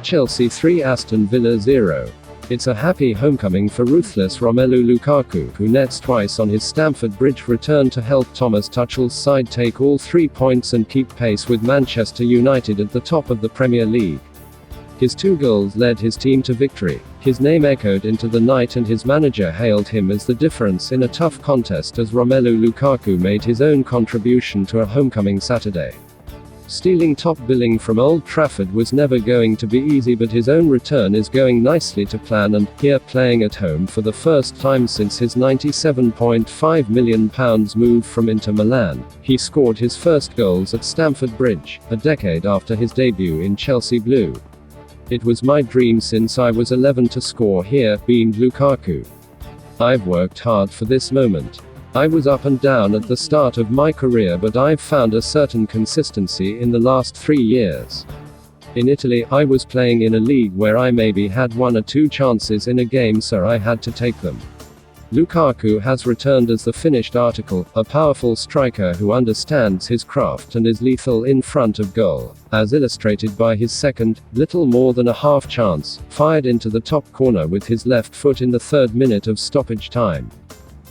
Chelsea 3 Aston Villa 0. It's a happy homecoming for Ruthless Romelu Lukaku, who nets twice on his Stamford Bridge return to help Thomas Tuchel's side take all 3 points and keep pace with Manchester United at the top of the Premier League. His 2 goals led his team to victory. His name echoed into the night and his manager hailed him as the difference in a tough contest as Romelu Lukaku made his own contribution to a homecoming Saturday. Stealing top billing from Old Trafford was never going to be easy, but his own return is going nicely to plan, and, here playing at home for the first time since his £97.5 million move from Inter Milan, he scored his first goals at Stamford Bridge, a decade after his debut in Chelsea blue. "It was my dream since I was 11 to score here," beamed Lukaku. "I've worked hard for this moment. I was up and down at the start of my career, but I've found a certain consistency in the last 3 years. In Italy, I was playing in a league where I maybe had 1 or 2 chances in a game, so I had to take them." Lukaku has returned as the finished article, a powerful striker who understands his craft and is lethal in front of goal, as illustrated by his second, little more than a half chance, fired into the top corner with his left foot in the 3rd minute of stoppage time.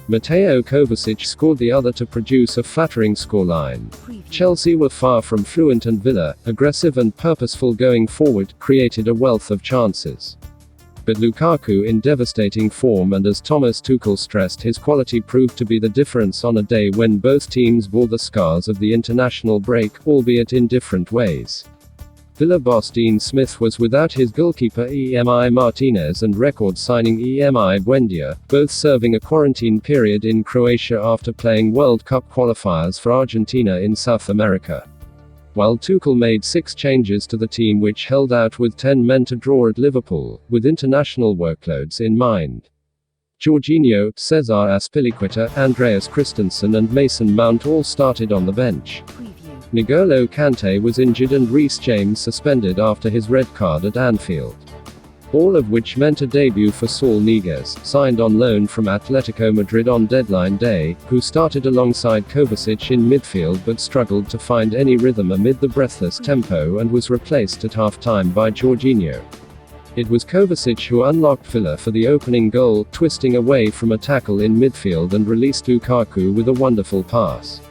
Mateo Kovacic scored the other to produce a flattering scoreline. Chelsea were far from fluent, and Villa, aggressive and purposeful going forward, created a wealth of chances. But Lukaku, in devastating form, and as Thomas Tuchel stressed, his quality proved to be the difference on a day when both teams bore the scars of the international break, albeit in different ways. Villa boss Dean Smith was without his goalkeeper Emi Martinez and record signing Emi Buendia, both serving a quarantine period in Croatia after playing World Cup qualifiers for Argentina in South America. While Tuchel made 6 changes to the team, which held out with 10 men to draw at Liverpool, with international workloads in mind. Jorginho, Cesar Azpilicueta, Andreas Christensen and Mason Mount all started on the bench. N'Golo Kante was injured and Reece James suspended after his red card at Anfield. All of which meant a debut for Saul Niguez, signed on loan from Atletico Madrid on deadline day, who started alongside Kovacic in midfield but struggled to find any rhythm amid the breathless tempo and was replaced at half-time by Jorginho. It was Kovacic who unlocked Villa for the opening goal, twisting away from a tackle in midfield and released Lukaku with a wonderful pass.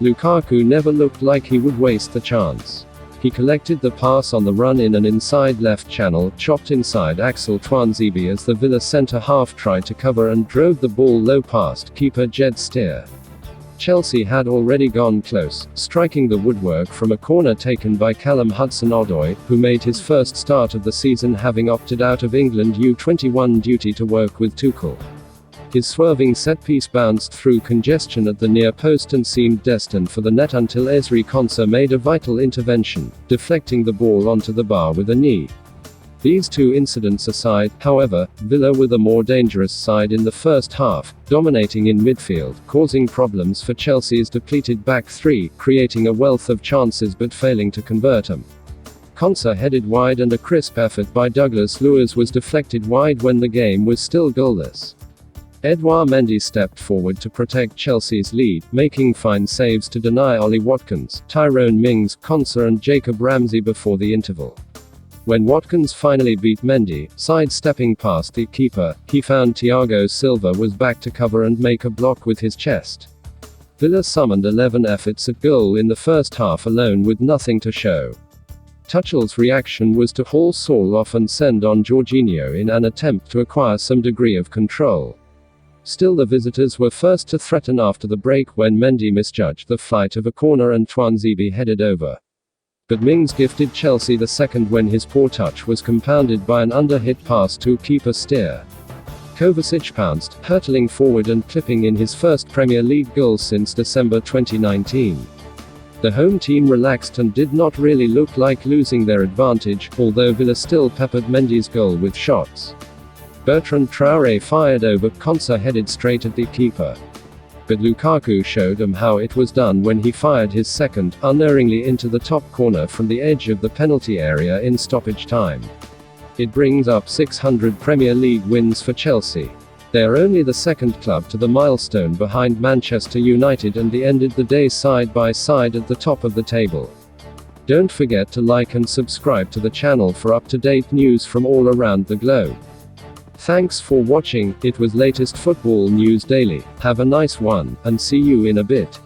Lukaku never looked like he would waste the chance. He collected the pass on the run in an inside left channel, chopped inside Axel Tuanzebe as the Villa centre-half tried to cover and drove the ball low past keeper Jed Steer. Chelsea had already gone close, striking the woodwork from a corner taken by Callum Hudson-Odoi, who made his first start of the season having opted out of England U21 duty to work with Tuchel. His swerving set-piece bounced through congestion at the near post and seemed destined for the net until Ezri Konsa made a vital intervention, deflecting the ball onto the bar with a knee. These 2 incidents aside, however, Villa were the more dangerous side in the first half, dominating in midfield, causing problems for Chelsea's depleted back 3, creating a wealth of chances but failing to convert them. Konsa headed wide and a crisp effort by Douglas Luiz was deflected wide when the game was still goalless. Edouard Mendy stepped forward to protect Chelsea's lead, making fine saves to deny Ollie Watkins, Tyrone Mings, Konsa and Jacob Ramsey before the interval. When Watkins finally beat Mendy, sidestepping past the keeper, he found Thiago Silva was back to cover and make a block with his chest. Villa summoned 11 efforts at goal in the first half alone with nothing to show. Tuchel's reaction was to haul Saul off and send on Jorginho in an attempt to acquire some degree of control. Still, the visitors were first to threaten after the break when Mendy misjudged the flight of a corner and Tuanzebe headed over. But Mings gifted Chelsea the second when his poor touch was compounded by an under-hit pass to keeper Steer. Kovacic pounced, hurtling forward and clipping in his first Premier League goal since December 2019. The home team relaxed and did not really look like losing their advantage, although Villa still peppered Mendy's goal with shots. Bertrand Traoré fired over, Konsa headed straight at the keeper. But Lukaku showed him how it was done when he fired his second, unerringly into the top corner from the edge of the penalty area in stoppage time. It brings up 600 Premier League wins for Chelsea. They are only the 2nd club to the milestone behind Manchester United, and they ended the day side by side at the top of the table. Don't forget to like and subscribe to the channel for up-to-date news from all around the globe. Thanks for watching. It was latest football news daily. Have a nice one, and see you in a bit.